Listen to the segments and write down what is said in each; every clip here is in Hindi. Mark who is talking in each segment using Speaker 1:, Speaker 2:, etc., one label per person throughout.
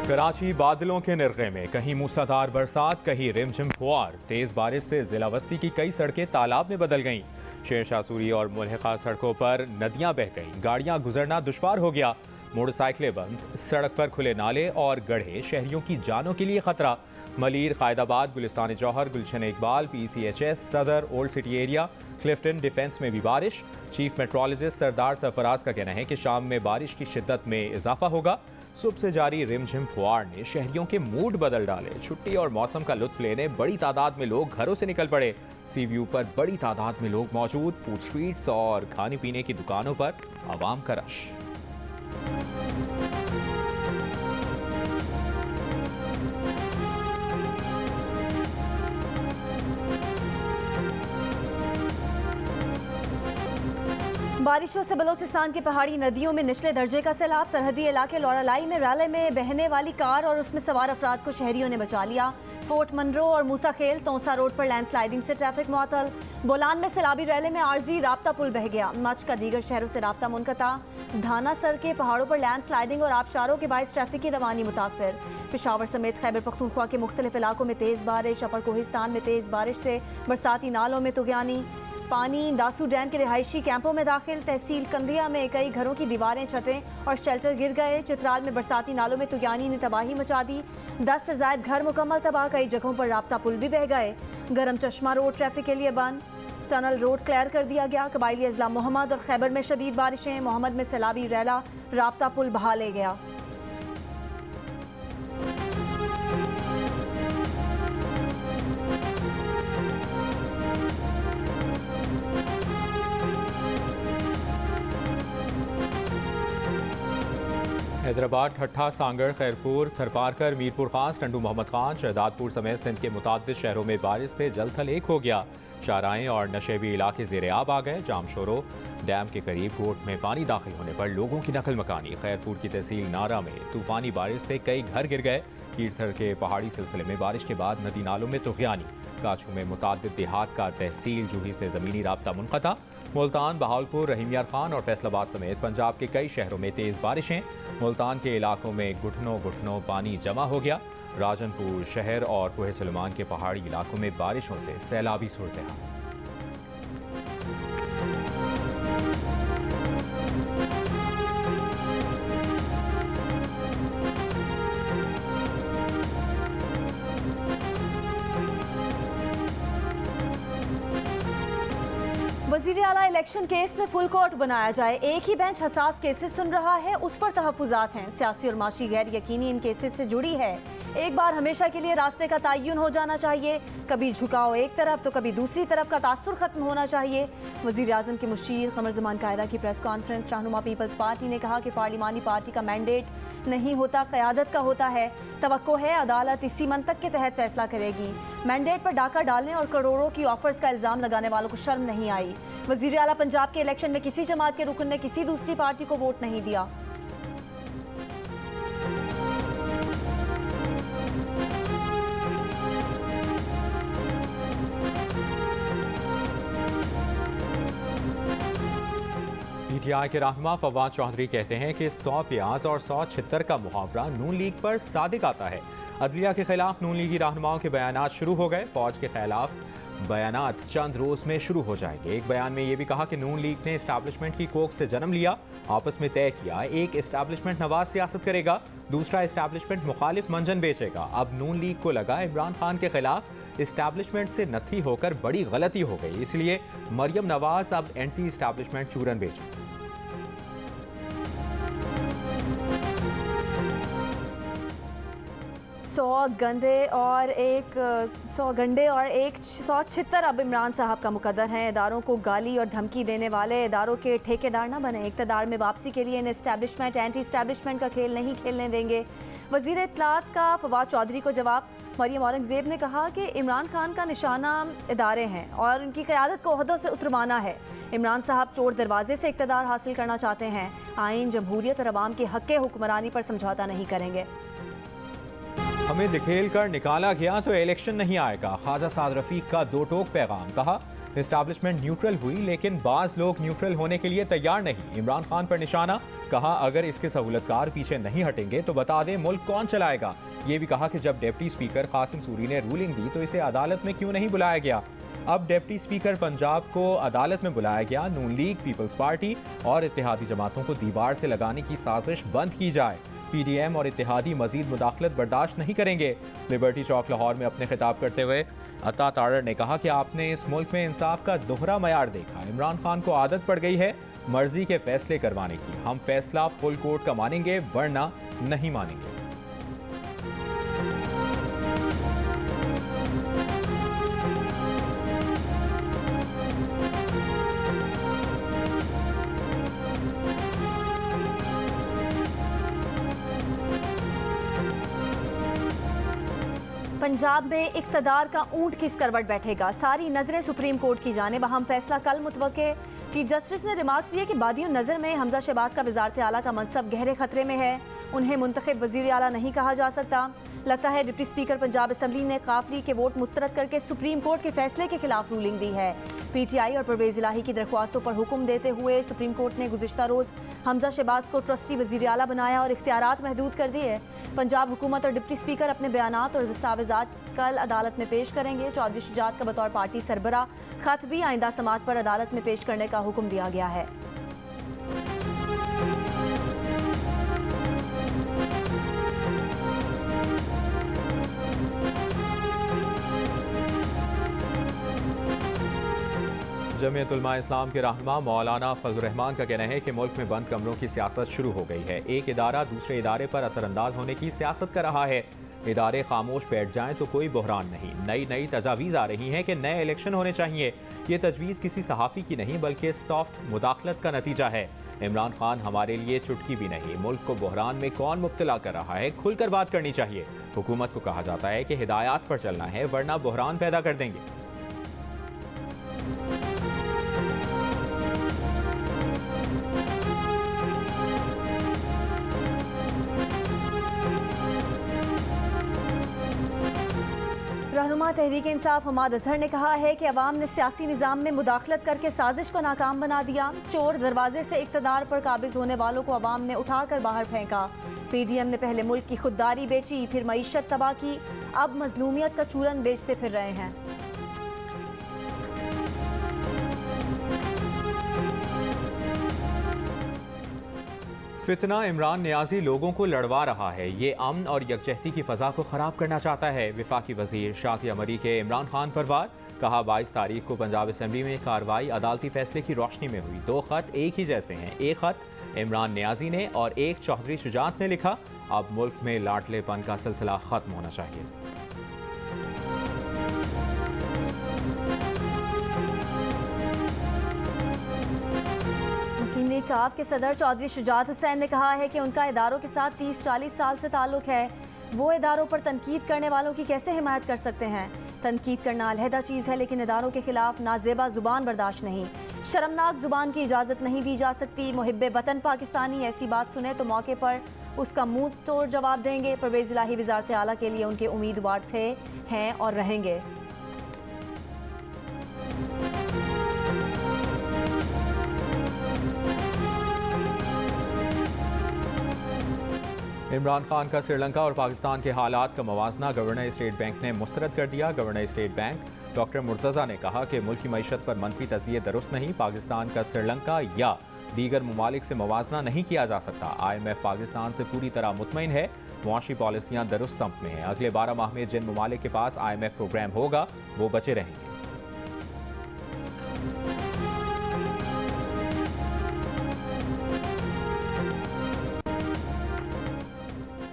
Speaker 1: कराची बादलों के निर्गे में, कहीं मूसलाधार बरसात, कहीं रिमझिम फुहार। तेज बारिश से जिला वस्ती की कई सड़कें तालाब में बदल गईं। शेरशाह सूरी और मुल्हिका सड़कों पर नदियां बह गईं। गाड़ियां गुजरना दुश्वार हो गया। मोटरसाइकिलें बंद, सड़क पर खुले नाले और गड्ढे, शहरियों की जानों के लिए खतरा। मलीर, कायदाबाद, गुलिस्तान जौहर, गुलशन इकबाल, PCHS, सदर, old city area, Clifton, defence में भी बारिश। चीफ मेट्रोलॉजिस्ट सरदार सरफराज का कहना है कि शाम में बारिश की शिद्दत में इजाफा होगा। सुबह से जारी रिमझिम फुहार ने शहरियों के मूड बदल डाले। छुट्टी और मौसम का लुत्फ लेने बड़ी तादाद में लोग घरों से निकल पड़े। सी व्यू पर बड़ी तादाद में लोग मौजूद। फूड स्ट्रीट्स और खाने पीने की दुकानों पर आवाम का रश।
Speaker 2: बारिशों से बलोचिस्तान की पहाड़ी नदियों में निचले दर्जे का सैलाब। सरहदी इलाके लौरालाई में रैले में बहने वाली कार और उसमें सवार अफराद को शहरियों ने बचा लिया। फोर्ट मनरो और मूसा खेल तोसा रोड पर लैंडस्लाइडिंग से ट्रैफिक मुअत्तल। बोलान में सैलाबी रैले में आर्जी राब्ता पुल बह गया। मच का दीगर शहरों से राब्ता मुनक़ता। धाना सर के पहाड़ों पर लैंडस्लाइडिंग और आबशारों के बायस ट्रैफिक की रवानी मुतासर। पेशावर समेत खैबर पख्तूनख्वा के मुख्तलिफ इलाकों में तेज़ बारिश। अपर कोहिस्तान में तेज़ बारिश से बरसाती नालों में तुगयानी। पानी दासू डैम के रिहायशी कैंपों में दाखिल। तहसील कंदिया में कई घरों की दीवारें, छतें और शेल्टर गिर गए। चित्राल में बरसाती नालों में तुगयानी ने तबाही मचा दी। 10 से ज़ायद घर मुकम्मल तबाह। कई जगहों पर राब्ता पुल भी बह गए। गरम चश्मा रोड ट्रैफिक के लिए बंद। टनल रोड क्लियर कर दिया गया। कबायली अजला मोहम्मद और खैबर में शदीद बारिशें। मोहम्मद में सैलाबी रैला राब्ता पुल बहा ले गया।
Speaker 1: हैदराबाद, ठट्ठा, सांगड़, खैरपुर, थरपारकर, मीरपुर खास, टंडू मोहम्मद खान, शहदादपुर समेत सिंध के मुताद्दिद शहरों में बारिश से जल थल एक हो गया। शाहराएं और नशेबी इलाके ज़ेरे आब आ गए। जामशोरो डैम के करीब गोट में पानी दाखिल होने पर लोगों की नकल मकानी। खैरपुर की तहसील नारा में तूफानी बारिश से कई घर गिर गए। कीरथर के पहाड़ी सिलसिले में बारिश के बाद नदी नालों में तुगयानी। काछू में मुताद्दिद देहात का तहसील जूही से ज़मीनी राब्ता मुनक़ता। मुल्तान, बहावलपुर, रहीम यार खान और फैसलाबाद समेत पंजाब के कई शहरों में तेज़ बारिशें। मुल्तान के इलाकों में घुटनों घुटनों पानी जमा हो गया। राजनपुर शहर और कोहे सुलेमान के पहाड़ी इलाकों में बारिशों से सैलाबी सूरत हाल।
Speaker 2: वज़ीर आला इलेक्शन केस में फुल कोर्ट बनाया जाए। एक ही बेंच हसास केसेस सुन रहा है, उस पर तहफ़्फ़ुज़ात हैं। सियासी और माशी गैर यकीनी इन केसेस से जुड़ी है। एक बार हमेशा के लिए रास्ते का तयन हो जाना चाहिए। कभी झुकाव एक तरफ तो कभी दूसरी तरफ का तासुर खत्म होना चाहिए। वज़ीर आज़म के मुशीर क़मर ज़मान कायरा की प्रेस कॉन्फ्रेंस। रहनुमा पीपल्स पार्टी ने कहा कि पार्लिमानी पार्टी का मैंडेट नहीं होता, क़यादत का होता है। तवक्को है अदालत इसी मंतक के तहत फैसला करेगी। मैंडेट पर डाका डालने और करोड़ों की ऑफर्स का इल्ज़ाम लगाने वालों को शर्म नहीं आई। वज़ीर आला पंजाब के इलेक्शन में किसी जमात के रुकन ने किसी दूसरी पार्टी को वोट नहीं दिया।
Speaker 1: PTI के रहनुमा फवाद चौधरी कहते हैं कि 100 प्याज और 100 छितर का मुहावरा नून लीग पर सादिक आता है। अदलिया के खिलाफ नून लीगी रहनुमाओं के बयानात शुरू हो गए। फौज के खिलाफ बयानात चंद रोज में शुरू हो जाएंगे। एक बयान में ये भी कहा कि नून लीग ने इस्टेब्लिशमेंट की कोख से जन्म लिया। आपस में तय किया एक इस्टेब्लिशमेंट नवाज सियासत करेगा, दूसरा इस्टेब्लिशमेंट मुखालिफ मंजन बेचेगा। अब नून लीग को लगा इमरान खान के खिलाफ इस्टेब्लिशमेंट से नत्थी होकर बड़ी गलती हो गई, इसलिए मरियम नवाज अब एंटी इस्टेब्लिशमेंट चूरन बेचेगी।
Speaker 2: 100 गंडे और 100 छितर अब इमरान साहब का मुकद्दर हैं। इदारों को गाली और धमकी देने वाले इदारों के ठेकेदार न बने। इक़्तिदार में वापसी के लिए इन इस्टेब्लिशमेंट एंटी इस्टेब्लिशमेंट का खेल नहीं खेलने देंगे। वज़ीर इत्तलात का फवाद चौधरी को जवाब। मरियम औरंगज़ेब ने कहा कि इमरान खान का निशाना इदारे हैं और उनकी क़यादत को ओहदों से उतरवाना है। इमरान साहब चोर दरवाजे से इक़्तिदार हासिल करना चाहते हैं। आइन, जमहूरियत और अवाम के हक़ हुक्मरानी पर समझौता नहीं करेंगे।
Speaker 1: हमें धकेल कर निकाला गया तो इलेक्शन नहीं आएगा। ख्वाजा साद रफीक का दो टोक पैगाम। कहा इस्टेब्लिशमेंट न्यूट्रल हुई, लेकिन बाज लोग न्यूट्रल होने के लिए तैयार नहीं। इमरान खान पर निशाना, कहा अगर इसके सहूलतकार पीछे नहीं हटेंगे तो बता दें मुल्क कौन चलाएगा। ये भी कहा कि जब डिप्टी स्पीकर कासिम सूरी ने रूलिंग दी तो इसे अदालत में क्यों नहीं बुलाया गया। अब डिप्टी स्पीकर पंजाब को अदालत में बुलाया गया। नून लीग, पीपल्स पार्टी और इत्तेहादी जमातों को दीवार से लगाने की साजिश बंद की जाए। PDM और इत्तेहादी मजीद मुदाखलत बर्दाश्त नहीं करेंगे। लिबर्टी चौक लाहौर में अपने खिताब करते हुए अता तारड़ ने कहा कि आपने इस मुल्क में इंसाफ का दोहरा मयार देखा। इमरान खान को आदत पड़ गई है मर्जी के फैसले करवाने की। हम फैसला फुल कोर्ट का मानेंगे, वरना नहीं मानेंगे।
Speaker 2: पंजाब में इक़्तिदार का ऊंट किस करवट बैठेगा, सारी नजरें सुप्रीम कोर्ट की जानिब। अहम फैसला कल मुतवक्के। चीफ जस्टिस ने रिमार्क्स दिए कि बादियों नज़र में हमजा शहबाज का वज़ारत आला का मनसब गहरे खतरे में है। उन्हें मुंतखब वज़ीर आला नहीं कहा जा सकता। लगता है डिप्टी स्पीकर पंजाब असम्बली ने काफली के वोट मुस्तरद करके सुप्रीम कोर्ट के फैसले के खिलाफ रूलिंग दी है। PTI और परवेज इलाही की दरख्वास्तों पर हुक्म देते हुए सुप्रीम कोर्ट ने गुज़िश्ता रोज़ हमजा शहबाज को ट्रस्टी वज़ीर आला बनाया और इख्तियारात महदूद कर दिए। पंजाब हुकूमत और डिप्टी स्पीकर अपने बयानात और दस्तावेजात कल अदालत में पेश करेंगे। चौधरी शुजात का बतौर पार्टी सरबरा खत भी आइंदा समात पर अदालत में पेश करने का हुक्म दिया गया है।
Speaker 1: जमीयत उलमा इस्लाम के रहनुमा मौलाना फजल रहमान का कहना है कि मुल्क में बंद कमरों की सियासत शुरू हो गई है। एक इदारा दूसरे इदारे पर असरअंदाज होने की सियासत कर रहा है। इदारे खामोश बैठ जाएं तो कोई बहरान नहीं। नई नई तजावीज़ आ रही हैं कि नए इलेक्शन होने चाहिए। ये तजवीज़ किसी सहाफ़ी की नहीं बल्कि सॉफ्ट मुदाखलत का नतीजा है। इमरान खान हमारे लिए चुटकी भी नहीं। मुल्क को बहरान में कौन मुब्तला कर रहा है, खुलकर बात करनी चाहिए। हुकूमत को कहा जाता है कि हिदायत पर चलना है, वरना बहरान पैदा कर देंगे।
Speaker 2: रहनुमा तहरीक इंसाफ हमाद अजहर ने कहा है कि अवाम ने सियासी निज़ाम में मुदाखलत करके साजिश को नाकाम बना दिया। चोर दरवाजे से इक़्तिदार पर काबिज होने वालों को अवाम ने उठाकर बाहर फेंका। PDM ने पहले मुल्क की खुददारी बेची, फिर मईशत तबाह की, अब मजलूमियत का चूरन बेचते फिर रहे हैं।
Speaker 1: फितना इमरान नियाजी लोगों को लड़वा रहा है। ये अमन और यकजहती की फ़ज़ा को ख़राब करना चाहता है। वफाकी वज़ीर शातिया मरी के इमरान खान पर वार, कहा 22 तारीख को पंजाब असम्बली में कार्रवाई अदालती फैसले की रोशनी में हुई। 2 ख़त एक ही जैसे हैं। एक ख़त इमरान नियाजी ने और एक चौधरी शुजात ने लिखा। अब मुल्क में लाडलेपन का सिलसिला ख़त्म होना चाहिए।
Speaker 2: काफ के सदर चौधरी शुजात हुसैन ने कहा है कि उनका इदारों के साथ 30-40 साल से ताल्लुक है। वो इदारों पर तनकीद करने वालों की कैसे हिमायत कर सकते हैं। तनकीद करना अलहदा चीज़ है, लेकिन इदारों के खिलाफ नाजेबा जुबान बर्दाश्त नहीं। शर्मनाक जुबान की इजाज़त नहीं दी जा सकती। मुहिब्बे वतन पाकिस्तानी ऐसी बात सुने तो मौके पर उसका मुंह तोड़ जवाब देंगे। परवेज इलाही वज़ारत आला के लिए उनके उम्मीदवार थे, हैं और रहेंगे।
Speaker 1: इमरान खान का श्रीलंका और पाकिस्तान के हालात का मवाजना गवर्नर स्टेट बैंक ने मुस्तरद कर दिया। Governor state bank doctor Murtaza ने कहा कि मुल्क की मईशत पर मनफी तज़िये दुरुस्त नहीं। पाकिस्तान का श्रीलंका या दीगर ममालिक से मवाजना नहीं किया जा सकता। IMF पाकिस्तान से पूरी तरह मुतमईन है। मुआशी पॉलिसियाँ दुरुस्त सम्त में हैं। अगले 12 माह में जिन ममालिक के पास IMF प्रोग्राम होगा वो बचे रहेंगे।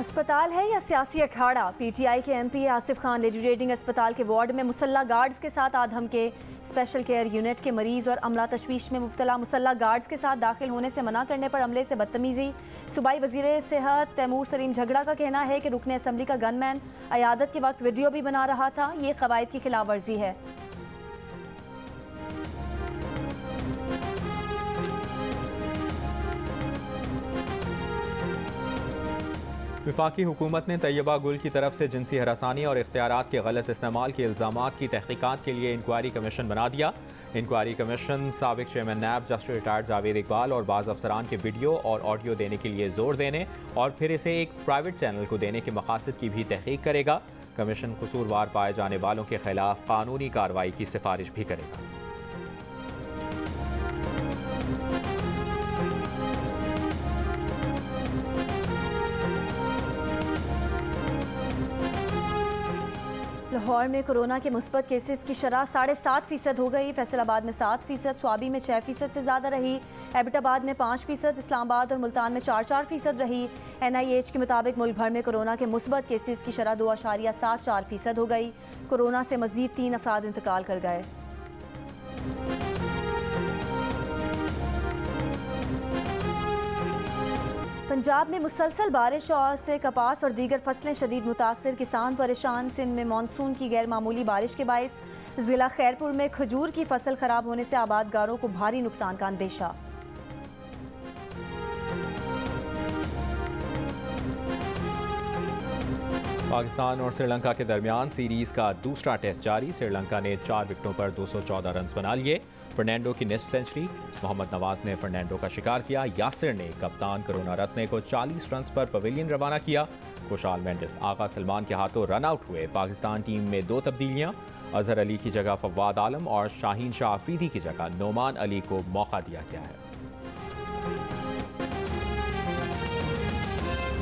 Speaker 2: अस्पताल है या सियासी अखाड़ा। PTI के MP आसिफ खान लेजिस्लेटिंग अस्पताल के वार्ड में मुसल्ला गार्ड्स के साथ आधम के। स्पेशल केयर यूनिट के मरीज और अमला तशवीश में मुब्तला मुसल्ला गार्ड्स के साथ दाखिल होने से मना करने पर अमले से बदतमीजी। सूबाई वजीर सेहत तैमूर सलीम झगड़ा का कहना है कि रुकने असम्बली का गनमैन अयादत के वक्त वीडियो भी बना रहा था। ये कवायद की खिलाफ वर्जी है।
Speaker 1: वफाकी हुकूमत ने तैयबा गुल की तरफ से जिनसी हरासानी और इख्तियारात के गलत इस्तेमाल के इल्ज़ामात की तहकीकात के लिए इंक्वायरी कमीशन बना दिया। इंक्वायरी कमीशन साबिक chairman NAB justice retired Javed Iqbal और बाज़ अफसरान के वीडियो और ऑडियो देने के लिए जोर देने और फिर इसे एक प्राइवेट चैनल को देने के मकासद की भी तहकीक करेगा। कमीशन कसूरवार पाए जाने वालों के खिलाफ कानूनी कार्रवाई की सिफारिश भी करेगा।
Speaker 2: लाहौर में कोरोना के मुस्बत केसेस की शरह 7.5% हो गई। फैसलाबाद में 7%, स्वाबी में 6% से ज़्यादा रही। एबटाबाद में 5%, इस्लामाबाद और मुल्तान में 4% रही। NIH के मुताबिक मुल्क भर में कोरोना के मुस्बत केसेस की शरह 2.74% हो गई। कोरोना से मजीद 3 अफराद इंतकाल कर गए। पंजाब में मुसलसल बारिश और से कपास और दीगर फसलें शदीद मुतासर, किसान परेशान। सिंध में मानसून की गैर मामूली बारिश के बायस ज़िला खैरपुर में खजूर की फसल खराब होने से आबादगारों को भारी नुकसान का अंदेशा।
Speaker 1: पाकिस्तान और श्रीलंका के दरमियान सीरीज़ का दूसरा टेस्ट जारी। श्रीलंका ने 4 विकेटों पर 214 रन बना लिए। फर्नांडो की निस्फ सेंचुरी, मोहम्मद नवाज ने फर्नांडो का शिकार किया। यासिर ने कप्तान करुणा रत्ने को 40 रन पर पवेलियन रवाना किया। खुशहाल मेंडिस आगा सलमान के हाथों रन आउट हुए। पाकिस्तान टीम में 2 तब्दीलियां, अजहर अली की जगह फवाद आलम और शाहीन शाह अफरीदी की जगह नोमान अली को मौका दिया गया है।